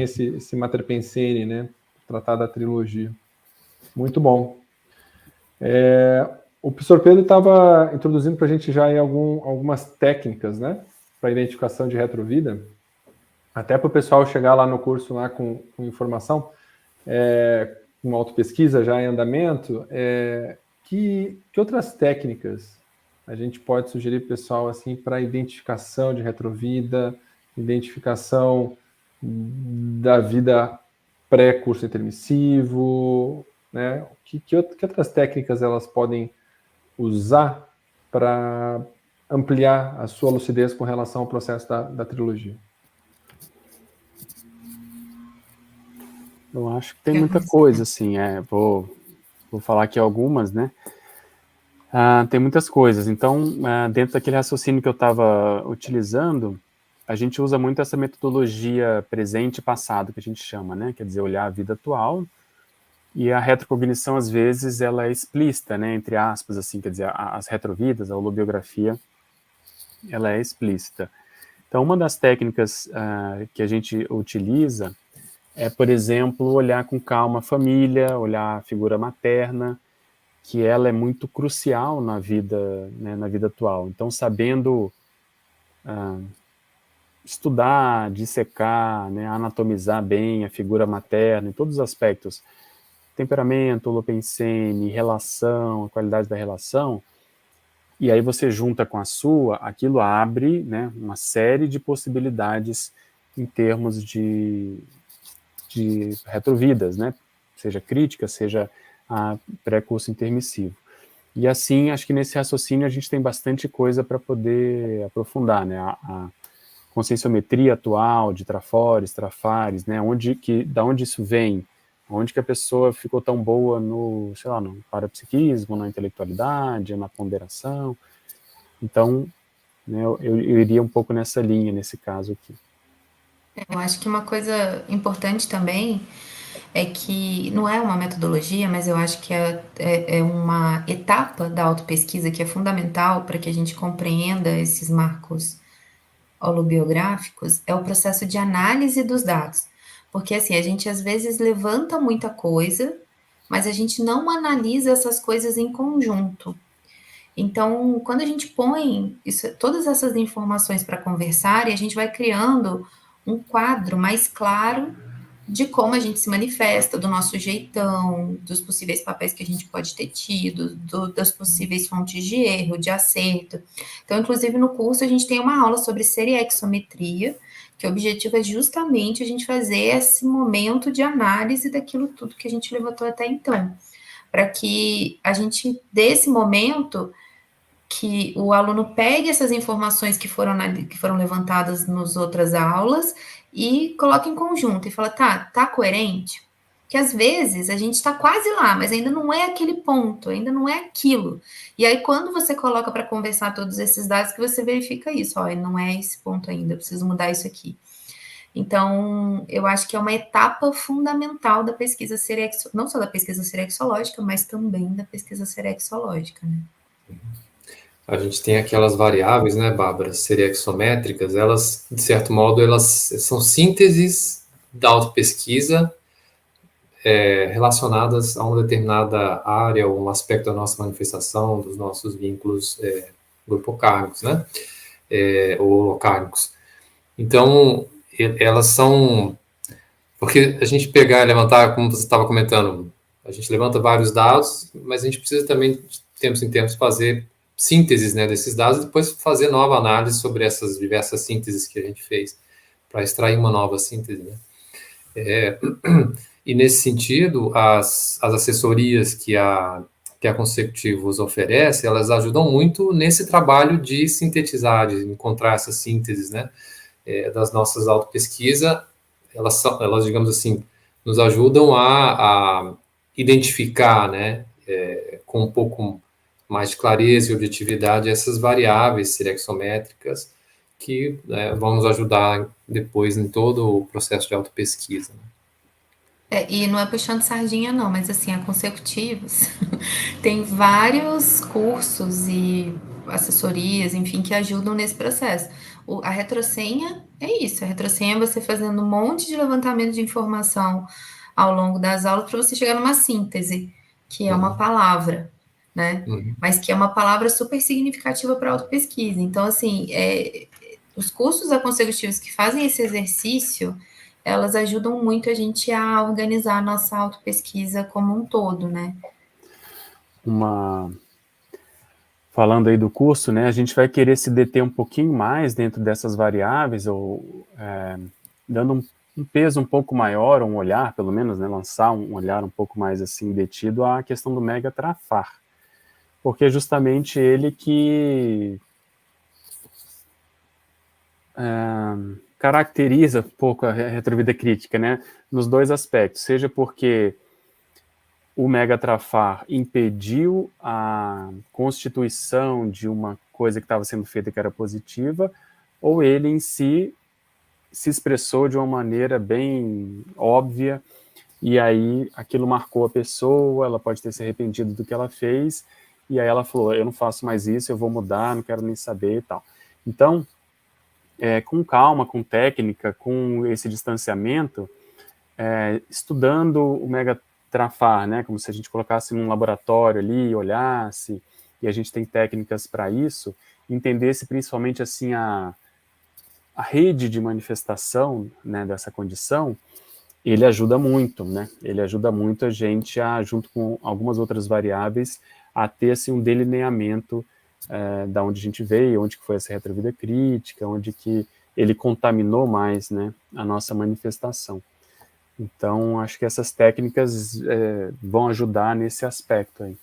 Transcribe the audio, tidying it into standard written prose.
esse Mater Pensene, né? Tratar da trilogia. Muito bom. O professor Pedro estava introduzindo para a gente já aí algumas técnicas, né? Para identificação de retrovida. Até para o pessoal chegar lá no curso lá com informação, uma autopesquisa já em andamento, que outras técnicas a gente pode sugerir para o pessoal assim, para identificação de retrovida, identificação da vida pré-curso intermissivo, né? Que outras técnicas elas podem usar para ampliar a sua lucidez com relação ao processo da trilogia? Eu acho que tem muita coisa, assim, vou falar aqui algumas, né? Tem muitas coisas. Então, dentro daquele raciocínio que eu estava utilizando, a gente usa muito essa metodologia presente e passado, que a gente chama, né? Quer dizer, olhar a vida atual, e a retrocognição, às vezes, ela é explícita, né? Entre aspas, assim, quer dizer, as retrovidas, a holobiografia, ela é explícita. Então, uma das técnicas que a gente utiliza é, por exemplo, olhar com calma a família, olhar a figura materna, que ela é muito crucial na vida, né, na vida atual. Então, sabendo estudar, dissecar, né, anatomizar bem a figura materna em todos os aspectos, temperamento, holopensene, relação, a qualidade da relação, e aí você junta com a sua, aquilo abre, né, uma série de possibilidades em termos de retrovidas, né, seja crítica, seja a pré-curso intermissivo. E assim, acho que nesse raciocínio a gente tem bastante coisa para poder aprofundar, né, a conscienciometria atual de trafores, trafares, né, da onde isso vem, onde que a pessoa ficou tão boa no, sei lá, no parapsiquismo, na intelectualidade, na ponderação. Então, né, eu iria um pouco nessa linha, nesse caso aqui. Eu acho que uma coisa importante também é que não é uma metodologia, mas eu acho que é uma etapa da autopesquisa que é fundamental para que a gente compreenda esses marcos holobiográficos, é o processo de análise dos dados. Porque assim, a gente às vezes levanta muita coisa, mas a gente não analisa essas coisas em conjunto. Então, quando a gente põe todas essas informações para conversar, e a gente vai criando um quadro mais claro de como a gente se manifesta, do nosso jeitão, dos possíveis papéis que a gente pode ter tido, das possíveis fontes de erro, de acerto. Então, inclusive, no curso a gente tem uma aula sobre seriexometria, que o objetivo é justamente a gente fazer esse momento de análise daquilo tudo que a gente levantou até então, para que a gente, desse momento, que o aluno pegue essas informações que foram levantadas nas outras aulas e coloque em conjunto e fala, tá coerente? Que às vezes a gente está quase lá, mas ainda não é aquele ponto, ainda não é aquilo. E aí, quando você coloca para conversar todos esses dados, que você verifica isso, ó, não é esse ponto ainda, eu preciso mudar isso aqui. Então, eu acho que é uma etapa fundamental da pesquisa não só da pesquisa serexológica, mas também da pesquisa serexológica, né? A gente tem aquelas variáveis, né, Bárbara, seriexométricas, elas, de certo modo, elas são sínteses da autopesquisa relacionadas a uma determinada área ou um aspecto da nossa manifestação, dos nossos vínculos grupocármicos, né, ou holocármicos. Então, elas são... Porque a gente pegar e levantar, como você estava comentando, a gente levanta vários dados, mas a gente precisa também, de tempos em tempos, fazer sínteses, né, desses dados e depois fazer nova análise sobre essas diversas sínteses que a gente fez, para extrair uma nova síntese, né? E nesse sentido, as assessorias que a Consecutivos oferece, elas ajudam muito nesse trabalho de sintetizar, de encontrar essas sínteses, né, das nossas autopesquisas. Elas, digamos assim, nos ajudam a identificar, né, com um pouco mais de clareza e objetividade essas variáveis serexométricas que vão nos ajudar depois em todo o processo de autopesquisa, né? E não é puxando sardinha, não, mas assim, a Consecutivos tem vários cursos e assessorias, enfim, que ajudam nesse processo. A retrosenha é isso, a retrosenha é você fazendo um monte de levantamento de informação ao longo das aulas para você chegar numa síntese, que é uma palavra, né? Uhum. Mas que é uma palavra super significativa para a autopesquisa. Então, assim, os cursos consecutivos que fazem esse exercício, elas ajudam muito a gente a organizar a nossa autopesquisa como um todo, né? Falando aí do curso, né, a gente vai querer se deter um pouquinho mais dentro dessas variáveis, ou dando um peso um pouco maior, um olhar, pelo menos, né, lançar um olhar um pouco mais assim detido à questão do megatrafar, porque é justamente ele que caracteriza um pouco a retrovida crítica, né, nos dois aspectos, seja porque o megatrafar impediu a constituição de uma coisa que estava sendo feita que era positiva, ou ele em si se expressou de uma maneira bem óbvia, e aí aquilo marcou a pessoa, ela pode ter se arrependido do que ela fez, e aí ela falou, eu não faço mais isso, eu vou mudar, não quero nem saber e tal. Então, com calma, com técnica, com esse distanciamento, estudando o megatrafar, né, como se a gente colocasse num laboratório ali, olhasse, e a gente tem técnicas para isso, entendesse principalmente assim a rede de manifestação, né, dessa condição, ele ajuda muito, né? Ele ajuda muito a gente a, junto com algumas outras variáveis, a ter assim, um delineamento da onde a gente veio, onde que foi essa retrovida crítica, onde que ele contaminou mais, né, a nossa manifestação. Então, acho que essas técnicas vão ajudar nesse aspecto aí.